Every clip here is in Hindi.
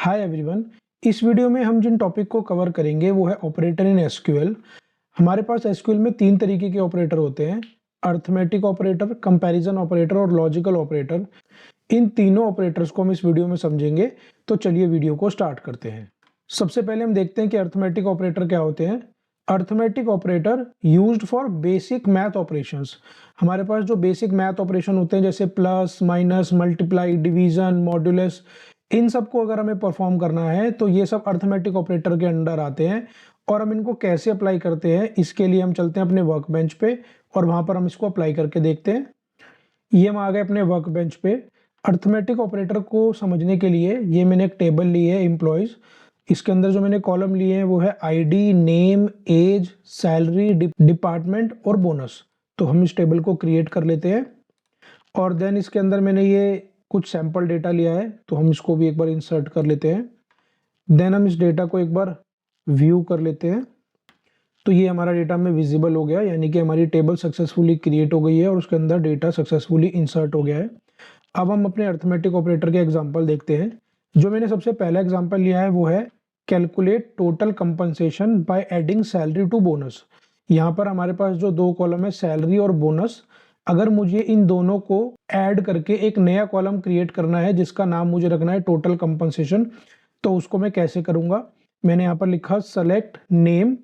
Hi everyone. इस वीडियो में हम जिन टॉपिक को कवर करेंगे वो है ऑपरेटर इन एसक्यूएल। हमारे पास एसक्यूएल में तीन तरीके के ऑपरेटर होते हैं: अर्थमेटिक ऑपरेटर, कंपैरिजन ऑपरेटर और लॉजिकल ऑपरेटर। इन तीनों ऑपरेटर्स को हम इस वीडियो में समझेंगे। तो चलिए वीडियो को स्टार्ट करते हैं। सबसे पहले हम देखते हैं कि अर्थमेटिक ऑपरेटर क्या होते हैं। Arithmetic operator used for basic math operations. हमारे पास जो बेसिक मैथ ऑपरेशन होते हैं जैसे plus, minus, multiply, division, modulus, इन सब को अगर हमें परफॉर्म करना है तो ये सब अर्थमेटिक ऑपरेटर के अंडर आते हैं। और हम इनको कैसे अप्लाई करते हैं इसके लिए हम चलते हैं अपने वर्क बेंच पे और वहां पर हम इसको अप्लाई करके देखते हैं। ये हम आ गए अपने वर्क बेंच पे। अर्थमेटिक ऑपरेटर को समझने के लिए ये मैंने एक टेबल ली है एम्प्लॉयज। इसके अंदर जो मैंने कॉलम लिए हैं वो है ID, name, age, salary, department और बोनस। तो हम इस टेबल को क्रिएट कर लेते हैं और देन इसके अंदर मैंने ये कुछ सैंपल डेटा लिया है तो हम इसको भी एक बार इंसर्ट कर लेते हैं। देन हम इस डेटा को एक बार व्यू कर लेते हैं। तो ये हमारा डेटा में विजिबल हो गया, यानी कि हमारी टेबल सक्सेसफुली क्रिएट हो गई है और उसके अंदर डेटा सक्सेसफुली इंसर्ट हो गया है। अब हम अपने अर्थमेटिक ऑपरेटर के एग्जांपल देखते हैं। जो मैंने सबसे पहला एग्जांपल लिया है वो है calculate total compensation by adding salary to bonus. यहाँ पर हमारे पास जो दो कॉलम है सैलरी और बोनस, अगर मुझे इन दोनों को ऐड करके एक नया कॉलम क्रिएट करना है जिसका नाम मुझे रखना है टोटल कंपनसेशन, तो उसको मैं कैसे करूंगा। मैंने यहाँ पर लिखा सेलेक्ट नेम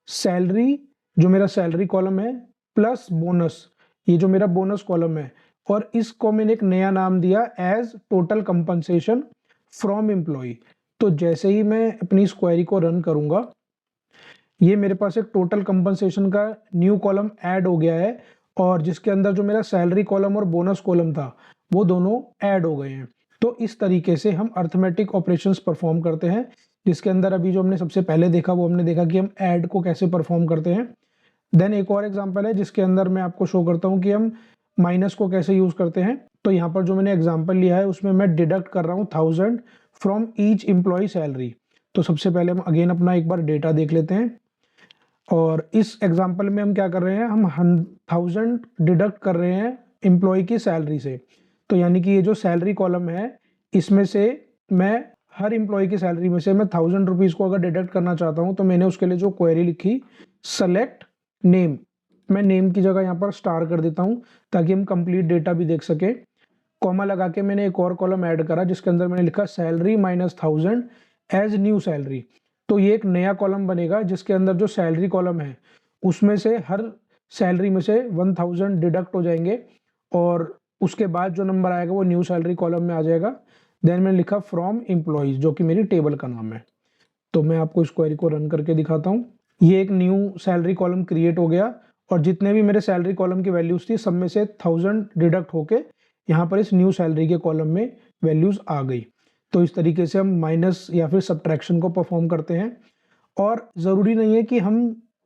सैलरी, जो मेरा सैलरी कॉलम है, प्लस बोनस, ये जो मेरा बोनस कॉलम है, और इसको मैंने एक नया नाम दिया as total compensation from employee. तो जैसे ही मैं अपनी इस क्वेरी को रन करूंगा ये मेरे पास एक टोटल कंपनसेशन का न्यू कॉलम ऐड हो गया है और जिसके अंदर जो मेरा सैलरी कॉलम और बोनस कॉलम था वो दोनों ऐड हो गए हैं। तो इस तरीके से हम अर्थमेटिक ऑपरेशंस परफॉर्म करते हैं, जिसके अंदर अभी जो हमने सबसे पहले देखा वो हमने देखा कि हम ऐड को कैसे परफॉर्म करते हैं। देन एक और एग्जांपल है जिसके अंदर मैं आपको शो करता हूँ कि हम माइनस को कैसे यूज करते हैं। तो यहाँ पर जो मैंने एग्जाम्पल लिया है उसमें मैं डिडक्ट कर रहा हूँ 1000 फ्रॉम ईच एम्प्लॉय सैलरी। तो सबसे पहले हम अगेन अपना एक बार डेटा देख लेते हैं और इस एग्जांपल में हम क्या कर रहे हैं, हम 1000 डिडक्ट कर रहे हैं एम्प्लॉय की सैलरी से। तो यानी कि ये जो सैलरी कॉलम है इसमें से मैं हर एम्प्लॉय की सैलरी में से मैं 1000 रुपीज को अगर डिडक्ट करना चाहता हूं तो मैंने उसके लिए जो क्वेरी लिखी सेलेक्ट नेम, मैं नेम की जगह यहाँ पर स्टार कर देता हूँ ताकि हम कंप्लीट डेटा भी देख सके। कॉमा लगा के मैंने एक और कॉलम ऐड करा जिसके अंदर मैंने लिखा salary minus 1000 as new salary. तो ये एक नया कॉलम बनेगा जिसके अंदर जो सैलरी कॉलम है उसमें से हर सैलरी में से 1000 डिडक्ट हो जाएंगे और उसके बाद जो नंबर आएगा वो न्यू सैलरी कॉलम में आ जाएगा। देन मैंने लिखा फ्रॉम एम्प्लॉयज जो कि मेरी टेबल का नाम है। तो मैं आपको इस क्वेरी को रन करके दिखाता हूँ। ये एक न्यू सैलरी कॉलम क्रिएट हो गया और जितने भी मेरे सैलरी कॉलम की वैल्यूज थी सब में से 1000 डिडक्ट होके यहाँ पर इस न्यू सैलरी के कॉलम में वैल्यूज आ गई। तो इस तरीके से हम माइनस या फिर सब्ट्रैक्शन को परफॉर्म करते हैं। और ज़रूरी नहीं है कि हम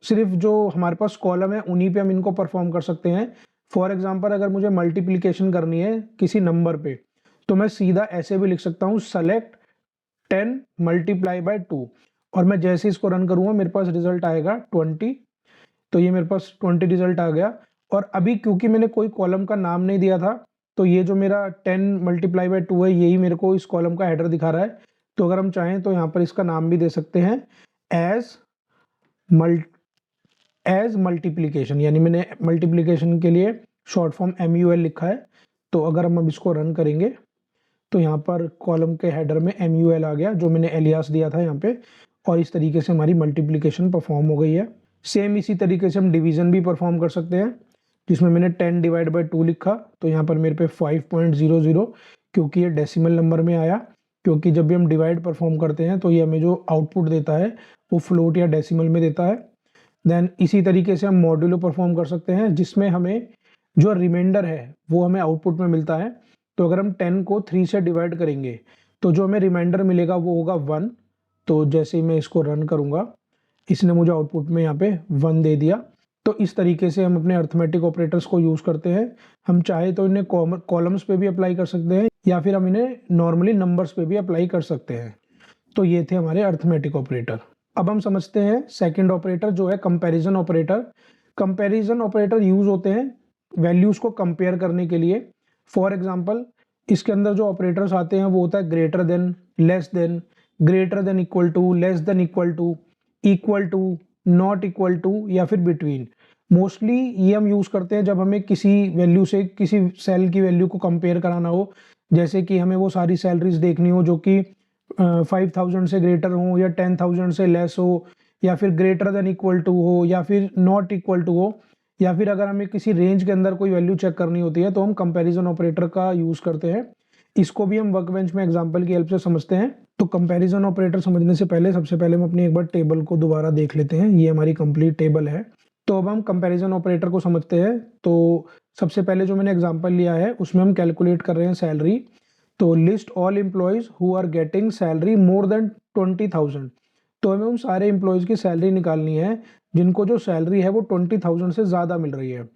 सिर्फ जो हमारे पास कॉलम है उन्हीं पे हम इनको परफॉर्म कर सकते हैं। फॉर एग्जांपल अगर मुझे मल्टीप्लिकेशन करनी है किसी नंबर पे तो मैं सीधा ऐसे भी लिख सकता हूँ सेलेक्ट 10 मल्टीप्लाई बाय 2 और मैं जैसे इसको रन करूंगा मेरे पास रिजल्ट आएगा 20। तो ये मेरे पास 20 रिजल्ट आ गया। और अभी क्योंकि मैंने कोई कॉलम का नाम नहीं दिया था तो ये जो मेरा 10 मल्टीप्लाई बाय 2 है यही मेरे को इस कॉलम का हेडर दिखा रहा है। तो अगर हम चाहें तो यहाँ पर इसका नाम भी दे सकते हैं एज मल्टीप्लीकेशन, यानी मैंने मल्टीप्लीकेशन के लिए शॉर्ट फॉर्म MUL लिखा है। तो अगर हम अब इसको रन करेंगे तो यहाँ पर कॉलम के हेडर में MUL आ गया जो मैंने एलियास दिया था यहाँ पे, और इस तरीके से हमारी मल्टीप्लिकेशन परफॉर्म हो गई है। सेम इसी तरीके से हम डिवीजन भी परफॉर्म कर सकते हैं जिसमें मैंने 10 डिवाइड बाय 2 लिखा। तो यहाँ पर मेरे पे 5.00 क्योंकि ये डेसिमल नंबर में आया, क्योंकि जब भी हम डिवाइड परफॉर्म करते हैं तो ये हमें जो आउटपुट देता है वो फ्लोट या डेसिमल में देता है। देन इसी तरीके से हम मॉड्यूलो परफॉर्म कर सकते हैं जिसमें हमें जो रिमाइंडर है वो हमें आउटपुट में मिलता है। तो अगर हम 10 को 3 से डिवाइड करेंगे तो जो हमें रिमाइंडर मिलेगा वो होगा 1। तो जैसे ही मैं इसको रन करूंगा इसने मुझे आउटपुट में यहाँ पे 1 दे दिया। तो इस तरीके से हम अपने अर्थमेटिक ऑपरेटर्स को यूज करते हैं। हम चाहे तो इन्हें कॉलम्स पे भी अप्लाई कर सकते हैं या फिर हम इन्हें नॉर्मली नंबर्स पे भी अप्लाई कर सकते हैं। तो ये थे हमारे अर्थमेटिक ऑपरेटर। अब हम समझते हैं सेकंड ऑपरेटर जो है comparison operator. Comparison operator use होते हैं वैल्यूज को कंपेयर करने के लिए। फॉर एग्जांपल इसके अंदर जो ऑपरेटर्स आते हैं वो होता है greater than, less than, greater than equal to, less than equal to, not equal to या फिर बिटवीन। मोस्टली ये हम यूज़ करते हैं जब हमें किसी वैल्यू से किसी सेल की वैल्यू को कंपेयर कराना हो, जैसे कि हमें वो सारी सैलरीज देखनी हो जो कि 5000 से ग्रेटर हो या 10,000 से लेस हो, या फिर ग्रेटर देन इक्वल टू हो, या फिर नॉट इक्वल टू हो, या फिर अगर हमें किसी रेंज के अंदर कोई वैल्यू चेक करनी होती है तो हम कंपैरिजन ऑपरेटर का यूज़ करते हैं। इसको भी हम वर्कबेंच में एग्जांपल की हेल्प से समझते हैं। तो कंपैरिजन ऑपरेटर समझने से पहले सबसे पहले हम अपनी एक बार टेबल को दोबारा देख लेते हैं। ये हमारी कंप्लीट टेबल है। तो अब हम कंपैरिजन ऑपरेटर को समझते हैं। तो सबसे पहले जो मैंने एग्जांपल लिया है उसमें हम कैलकुलेट कर रहे हैं सैलरी। तो list all employees who are getting salary more than 20,000। तो हमें उन सारे एम्प्लॉयज की सैलरी निकालनी है जिनको जो सैलरी है वो 20,000 से ज़्यादा मिल रही है।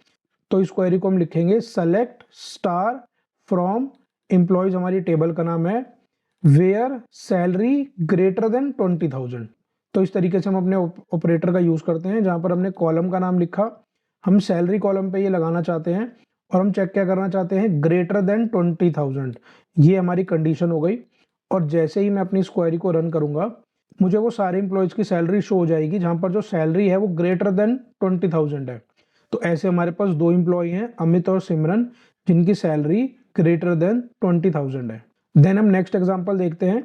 तो इस क्वेरी को हम लिखेंगे सेलेक्ट स्टार फ्रॉम एम्प्लॉयज, हमारी टेबल का नाम है, वेयर सैलरी ग्रेटर देन 20,000। तो इस तरीके से हम अपने ऑपरेटर का यूज़ करते हैं। जहाँ पर हमने कॉलम का नाम लिखा, हम सैलरी कॉलम पे ये लगाना चाहते हैं और हम चेक क्या करना चाहते हैं, ग्रेटर देन 20,000। ये हमारी कंडीशन हो गई। और जैसे ही मैं अपनी इस क्वेरी को रन करूंगा मुझे वो सारे एम्प्लॉयज की सैलरी शो हो जाएगी जहाँ पर जो सैलरी है वो ग्रेटर देन 20,000 है। तो ऐसे हमारे पास दो एम्प्लॉय हैं, अमित और सिमरन, जिनकी सैलरी ग्रेटर देन 20,000 है। देन हम नेक्स्ट एग्जांपल देखते हैं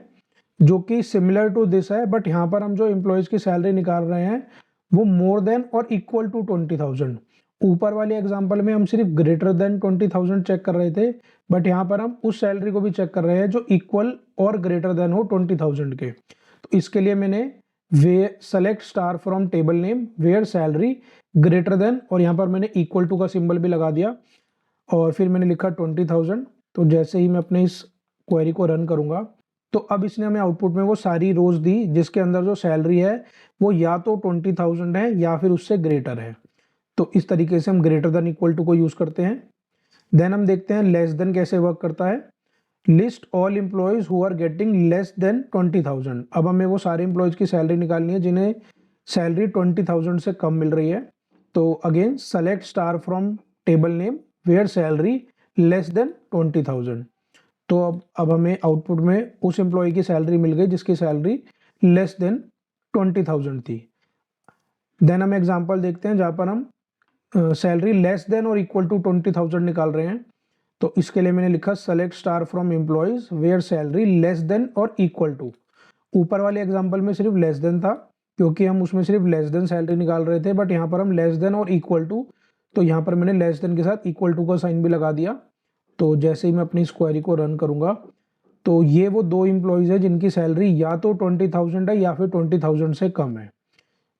जो कि सिमिलर टू दिस है, बट यहाँ पर हम जो एम्प्लॉयज की सैलरी निकाल रहे हैं वो मोर देन और इक्वल टू 20,000। ऊपर वाले एग्जांपल में हम सिर्फ ग्रेटर देन 20,000 चेक कर रहे थे, बट यहाँ पर हम उस सैलरी को भी चेक कर रहे हैं जो इक्वल और ग्रेटर देन हो 20,000 के। तो इसके लिए मैंने वे select star from table name where salary greater than, और यहाँ पर मैंने इक्वल टू का सिंबल भी लगा दिया और फिर मैंने लिखा 20,000। तो जैसे ही मैं अपने इस क्वेरी को रन करूंगा तो अब इसने हमें आउटपुट में वो सारी रोज दी जिसके अंदर जो सैलरी है वो या तो 20,000 है या फिर उससे ग्रेटर है। तो इस तरीके से हम ग्रेटर देन इक्वल टू को यूज करते हैं। देन हम देखते हैं लेस देन कैसे वर्क करता है। List all employees who are getting less than 20,000। अब हमें वो सारे एम्प्लॉयज की सैलरी निकालनी है जिन्हें सैलरी 20,000 से कम मिल रही है। तो again select star from table name where salary less than 20,000। तो अब हमें आउटपुट में उस एम्प्लॉय की सैलरी मिल गई जिसकी सैलरी लेस देन 20,000 थी। देन हम एग्जांपल देखते हैं जहाँ पर हम सैलरी लेस देन और इक्वल टू 20,000 निकाल रहे हैं। तो इसके लिए मैंने लिखा select star from employees where salary less than और इक्वल टू। ऊपर वाले एग्जांपल में सिर्फ लेस देन था क्योंकि हम उसमें सिर्फ लेस देन सैलरी निकाल रहे थे, बट यहाँ पर हम लेस देन और इक्वल टू, तो यहाँ पर मैंने लेस देन के साथ इक्वल टू का साइन भी लगा दिया। तो जैसे ही मैं अपनी इस क्वेरी को रन करूंगा तो ये वो दो एम्प्लॉयज है जिनकी सैलरी या तो 20,000 है या फिर 20,000 से कम है।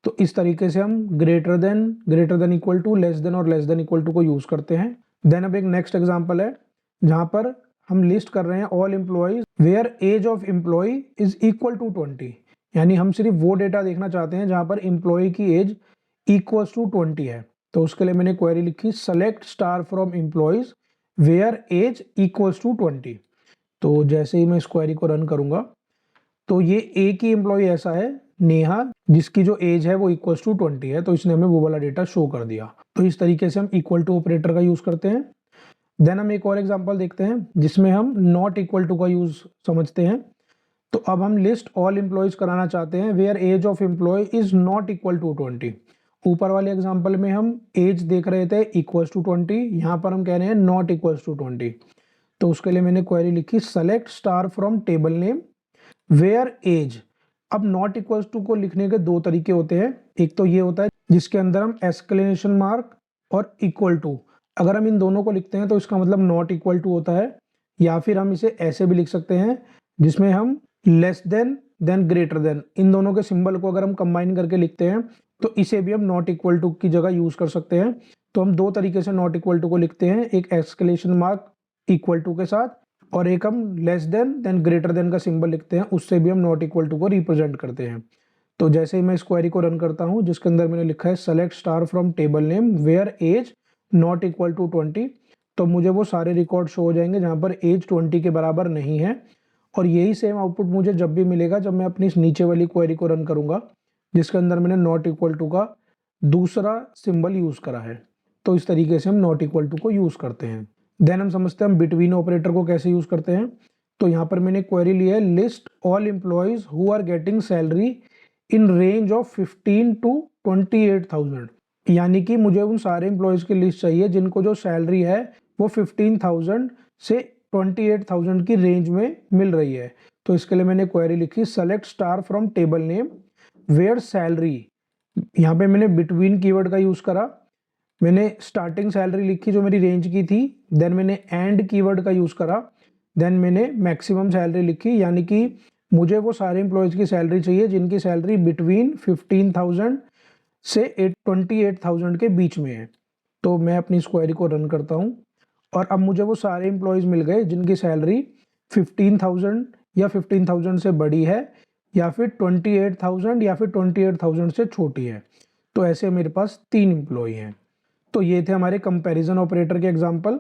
तो इस तरीके से हम greater than equal to, less than और लेस देन इक्वल टू को यूज करते हैं। देन अब एक नेक्स्ट एग्जांपल है जहां पर हम लिस्ट कर रहे हैं all employees where age of employee is equal to 20। यानी हम सिर्फ वो डेटा देखना चाहते हैं जहां पर एम्प्लॉय की एज इक्वल टू 20 है। तो उसके लिए मैंने क्वेरी लिखी select star from employees where age equals to 20। तो जैसे ही मैं इस क्वेरी को रन करूंगा तो ये एक ही एम्प्लॉय ऐसा है, नेहा, जिसकी जो एज है वो इक्वल्स टू 20 है। तो इसने हमें वो वाला डेटा शो कर दिया। तो इस तरीके से हम इक्वल टू ऑपरेटर का यूज करते हैं। देन हम एक और एग्जांपल देखते हैं जिसमें हम नॉट इक्वल टू का यूज समझते हैं। तो अब हम लिस्ट ऑल एम्प्लॉयज कराना चाहते हैं where age of employee is not equal to 20। ऊपर वाले एग्जांपल में हम एज देख रहे थे इक्वल्स टू 20, यहाँ पर हम कह रहे हैं नॉट इक्वल्स टू 20। तो उसके लिए मैंने क्वेरी लिखी select star from table name where age. अब नॉट इक्वल्स टू को लिखने के दो तरीके होते हैं। एक तो ये होता है जिसके अंदर हम एक्सक्लेमेशन मार्क और इक्वल टू, अगर हम इन दोनों को लिखते हैं तो इसका मतलब नॉट इक्वल टू होता है। या फिर हम इसे ऐसे भी लिख सकते हैं जिसमें हम लेस देन ग्रेटर देन, इन दोनों के सिंबल को अगर हम कंबाइन करके लिखते हैं तो इसे भी हम नॉट इक्वल टू की जगह यूज कर सकते हैं। तो हम दो तरीके से नॉट इक्वल टू को लिखते हैं, एक एक्सक्लेमेशन मार्क इक्वल टू के साथ और एक हम लेस देन ग्रेटर देन का सिंबल लिखते हैं, उससे भी हम नॉट इक्वल टू को रिप्रेजेंट करते हैं। तो जैसे ही मैं इस क्वेरी को रन करता हूं जिसके अंदर मैंने लिखा है select star from table name where age not equal to 20, तो मुझे वो सारे रिकॉर्ड शो हो जाएंगे जहां पर एज 20 के बराबर नहीं है। और यही सेम आउटपुट मुझे जब भी मिलेगा जब मैं अपनी इस नीचे वाली क्वेरी को रन करूंगा जिसके अंदर मैंने नॉट इक्वल टू का दूसरा सिंबल यूज करा है। तो इस तरीके से हम नॉट इक्वल टू को यूज करते हैं। देन हम समझते हैं हम बिटवीन ऑपरेटर को कैसे यूज करते हैं। तो यहाँ पर मैंने क्वेरी ली है, list all employees who are getting salary in range of 15 to 28,000, यानी कि मुझे उन सारे एम्प्लॉयज की लिस्ट चाहिए जिनको जो सैलरी है वो 15,000 से 28,000 की रेंज में मिल रही है। तो इसके लिए मैंने क्वेरी लिखी, select star from table name where salary, यहाँ पे मैंने बिटवीन कीवर्ड का यूज करा, मैंने स्टार्टिंग सैलरी लिखी जो मेरी रेंज की थी, देन मैंने एंड कीवर्ड का यूज करा, देन मैंने मैक्सिमम सैलरी लिखी, यानी कि मुझे वो सारे एम्प्लॉयज की सैलरी चाहिए जिनकी सैलरी बिटवीन 15,000 से 28,000 के बीच में है। तो मैं अपनी इस क्वेरी को रन करता हूँ और अब मुझे वो सारे एम्प्लॉयज मिल गए जिनकी सैलरी 15,000 या 15,000 से बड़ी है, या फिर 28,000 या फिर 28,000 से छोटी है। तो ऐसे मेरे पास 3 एम्प्लॉय हैं। तो ये थे हमारे कंपैरिजन ऑपरेटर के एग्जांपल।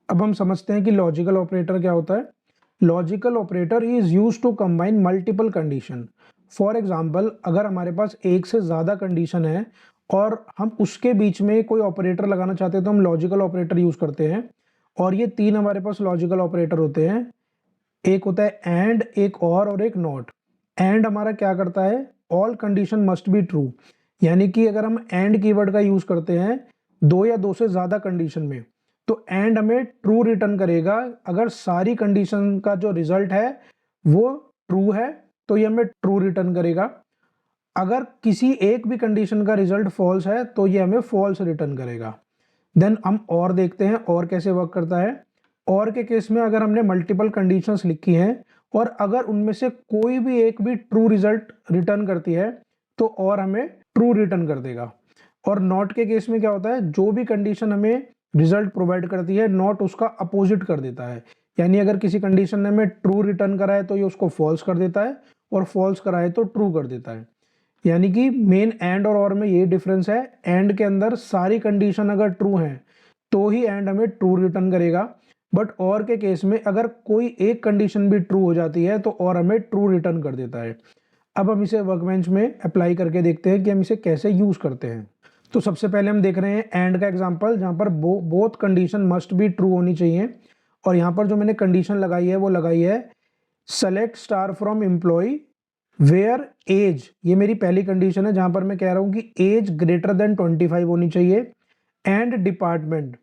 अब हम समझते हैं कि लॉजिकल ऑपरेटर क्या होता है। Logical operator is used to combine multiple condition. For example, अगर हमारे पास एक से ज़्यादा कंडीशन है और हम उसके बीच में कोई ऑपरेटर लगाना चाहते हैं तो हम लॉजिकल ऑपरेटर यूज़ करते हैं। और ये 3 हमारे पास लॉजिकल ऑपरेटर होते हैं, एक होता है एंड, एक और एक नॉट। एंड हमारा क्या करता है, all condition must be true, यानी कि अगर हम एंड कीवर्ड का यूज करते हैं 2 या 2 से ज्यादा कंडीशन में, तो एंड हमें ट्रू रिटर्न करेगा। अगर सारी कंडीशन का जो रिजल्ट है वो ट्रू है तो ये हमें ट्रू रिटर्न करेगा। अगर किसी एक भी कंडीशन का रिजल्ट फॉल्स है तो ये हमें फॉल्स रिटर्न करेगा। देन हम और देखते हैं और कैसे वर्क करता है। और के केस में अगर हमने मल्टीपल कंडीशंस लिखी हैं और अगर उनमें से कोई भी एक भी ट्रू रिजल्ट रिटर्न करती है तो और हमें ट्रू रिटर्न कर देगा। और नॉट के केस में क्या होता है, जो भी कंडीशन हमें रिजल्ट प्रोवाइड करती है नॉट उसका अपोजिट कर देता है। यानी अगर किसी कंडीशन ने हमें ट्रू रिटर्न करा है तो ये उसको फॉल्स कर देता है, और फॉल्स करा है तो ट्रू कर देता है। यानी कि मेन एंड और में ये डिफरेंस है, एंड के अंदर सारी कंडीशन अगर ट्रू है तो ही एंड हमें ट्रू रिटर्न करेगा, बट और के केस में अगर कोई एक कंडीशन भी ट्रू हो जाती है तो और हमें ट्रू रिटर्न कर देता है। अब हम इसे वर्कबेंच में अप्लाई करके देखते हैं कि हम इसे कैसे यूज करते हैं। तो सबसे पहले हम देख रहे हैं एंड का एग्जांपल, जहां पर both condition must be true होनी चाहिए। और यहाँ पर जो मैंने कंडीशन लगाई है वो लगाई है select star from employee where age, ये मेरी पहली कंडीशन है जहां पर मैं कह रहा हूं कि एज ग्रेटर देन 25 होनी चाहिए, एंड डिपार्टमेंट,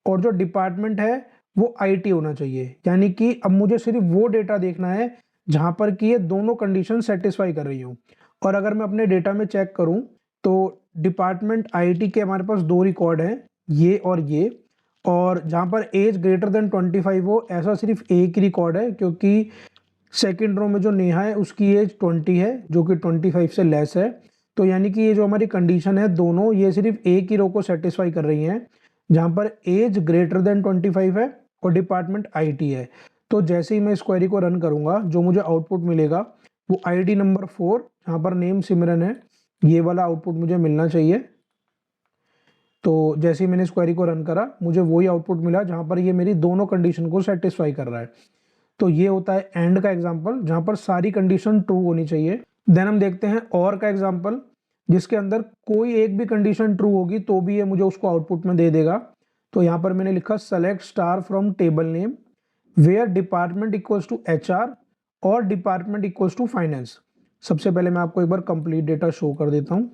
और जो डिपार्टमेंट है वो आईटी होना चाहिए। यानी कि अब मुझे सिर्फ वो डेटा देखना है जहां पर कि ये दोनों कंडीशन सेटिस्फाई कर रही हूँ। और अगर मैं अपने डेटा में चेक करूं तो डिपार्टमेंट आईटी के हमारे पास 2 रिकॉर्ड हैं, ये और ये। और जहां पर एज ग्रेटर देन 25 हो, ऐसा सिर्फ एक रिकॉर्ड है, क्योंकि सेकेंड रो में जो नेहा है उसकी एज 20 है जो कि 25 से लेस है। तो यानी कि ये जो हमारी कंडीशन है दोनों, ये सिर्फ एक ही रो को सेटिस्फाई कर रही हैं, जहां पर एज ग्रेटर देन 25 है और डिपार्टमेंट आईटी है। तो जैसे ही मैं इस क्वेरी को रन करूंगा जो मुझे आउटपुट मिलेगा वो आईडी नंबर 4, जहां पर नेम सिमरन है, ये वाला आउटपुट मुझे मिलना चाहिए। तो जैसे ही मैंने इस क्वेरी को रन करा मुझे वही आउटपुट मिला जहां पर ये मेरी दोनों कंडीशन को सेटिस्फाई कर रहा है। तो ये होता है एंड का एग्जांपल, जहां पर सारी कंडीशन ट्रू होनी चाहिए। देन हम देखते हैं और का एग्जांपल, जिसके अंदर कोई एक भी कंडीशन ट्रू होगी तो भी ये मुझे उसको आउटपुट में दे देगा। तो यहाँ पर मैंने लिखा select star from table name where department equals to HR और डिपार्टमेंट इक्वल्स टू फाइनेंस। सबसे पहले मैं आपको एक बार कंप्लीट डेटा शो कर देता हूँ।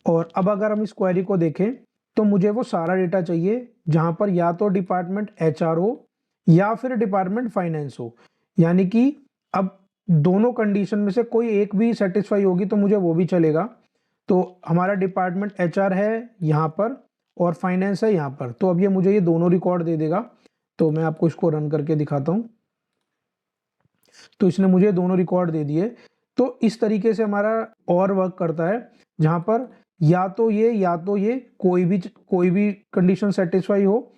और अब अगर हम इस क्वेरी को देखें तो मुझे वो सारा डेटा चाहिए जहां पर या तो डिपार्टमेंट एचआर हो या फिर डिपार्टमेंट फाइनेंस हो। यानी कि अब दोनों कंडीशन में से कोई एक भी सेटिस्फाई होगी तो मुझे वो भी चलेगा। तो हमारा डिपार्टमेंट एचआर है यहाँ पर और फाइनेंस है यहाँ पर, तो अब ये मुझे ये दोनों रिकॉर्ड दे देगा। तो मैं आपको इसको रन करके दिखाता हूँ। तो इसने मुझे दोनों रिकॉर्ड दे दिए। तो इस तरीके से हमारा और वर्क करता है, जहां पर या तो ये कोई भी कंडीशन सेटिस्फाई हो।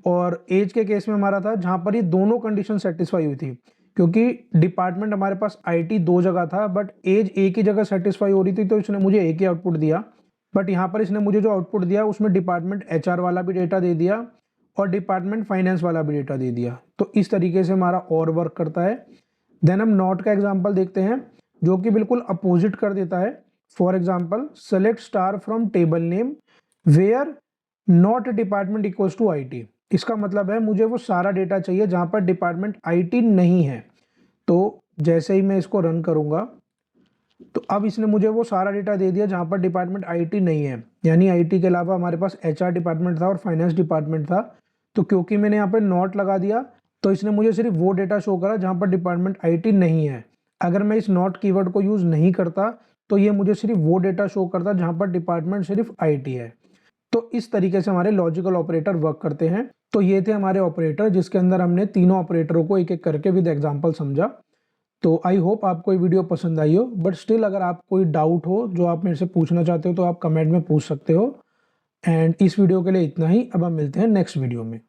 और एज के केस में हमारा था जहां पर ये दोनों कंडीशन सेटिस्फाई हुई थी, क्योंकि डिपार्टमेंट हमारे पास आईटी 2 जगह था बट एज एक ही जगह सेटिस्फाई हो रही थी, तो इसने मुझे एक ही आउटपुट दिया। बट यहाँ पर इसने मुझे जो आउटपुट दिया उसमें डिपार्टमेंट एचआर वाला भी डेटा दे दिया और डिपार्टमेंट फाइनेंस वाला भी डेटा दे दिया। तो इस तरीके से हमारा और वर्क करता है। देन हम नॉट का एग्जाम्पल देखते हैं जो कि बिल्कुल अपोजिट कर देता है। For example, select star from table name where not department equals to IT. इसका मतलब है मुझे वो सारा डेटा चाहिए जहाँ पर डिपार्टमेंट आईटी नहीं है। तो जैसे ही मैं इसको रन करूँगा, तो अब इसने मुझे वो सारा डेटा दे दिया जहाँ पर डिपार्टमेंट आईटी नहीं है। यानी आईटी के अलावा हमारे पास एचआर डिपार्टमेंट था और फाइनेंस डिपार्टमेंट था। तो क्योंकि मैंने यहाँ पे नॉट लगा दिया, तो इसने मुझे सिर्फ वो डेटा शो करा जहाँ पर डिपार्टमेंट आईटी नहीं है। अगर मैं इस नॉट कीवर्ड को यूज़ नहीं करता, तो ये मुझे सिर्फ वो डेटा शो करता जहाँ पर डिपार्टमेंट सिर्फ आईटी है। तो इस तरीके से हमारे लॉजिकल ऑपरेटर वर्क करते हैं। तो ये थे हमारे ऑपरेटर, जिसके अंदर हमने तीनों ऑपरेटरों को एक एक करके विद एग्जांपल समझा। तो आई होप आपको ये वीडियो पसंद आई हो, बट स्टिल अगर आप कोई डाउट हो जो आप मेरे से पूछना चाहते हो तो आप कमेंट में पूछ सकते हो। एंड इस वीडियो के लिए इतना ही। अब हम मिलते हैं नेक्स्ट वीडियो में।